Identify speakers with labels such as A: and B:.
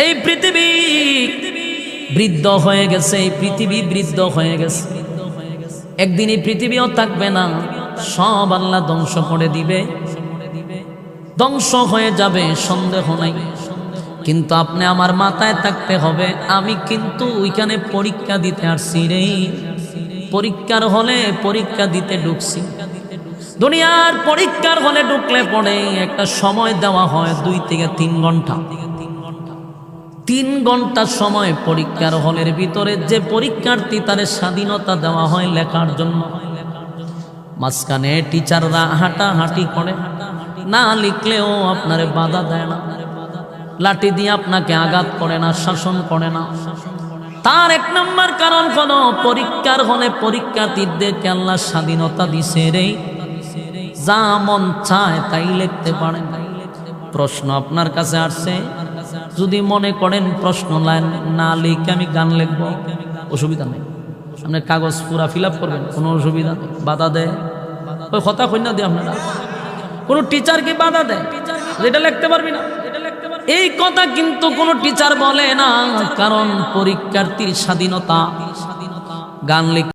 A: এই পৃথিবী বৃদ্ধ হয়ে গেছে, এই পৃথিবী বৃদ্ধ হয়ে গেছে। একদিন এই পৃথিবীও থাকবে না, সব আল্লাহ ধ্বংস করে দিবে, ধ্বংস হয়ে যাবে, সন্দেহ নাই। কিন্তু আপনি আমার মাথায় থাকতে হবে, আমি কিন্তু ওইখানে পরীক্ষা দিতে আসছি রে। পরীক্ষার হলে পরীক্ষা দিতে ঢুকছি। দুনিয়ার পরীক্ষার হলে ঢুকলে পড়ে একটা সময় দেওয়া হয় 2 থেকে 3 ঘন্টা। 3 ঘন্টা সময় পরীক্ষার হলের ভিতরে যে পরীক্ষার্থী তার স্বাধীনতা দেওয়া হয় লেখার জন্য। মাঝখানে টিচাররা হাঁটাহাঁটি করে, না লিখলেও আপনারে বাধা দেয় না, লাঠি দিয়ে আপনাকে আঘাত করে না, শাসন করে না। তার 1 নম্বর কারণ হলো পরীক্ষার হলে পরীক্ষার্থীদেরকে আল্লাহ স্বাধীনতা দিছে রে, যা মন চায় তাই লিখতে পারেন। প্রশ্ন আপনার কাছে আসছে, যদি মনে করেন প্রশ্ন না লিখে আমি গান লিখব, অসুবিধা নেই, আপনি কাগজ পুরা ফিল আপ করবেন, কোনো অসুবিধা নেই। বাধা দেয় ওই কথা কইনা দিয়ে আপনারা, কোনো টিচার কি বাধা দেয় যেটা লিখতে পারবি না? এই কথা কিন্তু কোনো টিচার বলে না, কারণ পরীক্ষার্থীর স্বাধীনতা। গান লিখ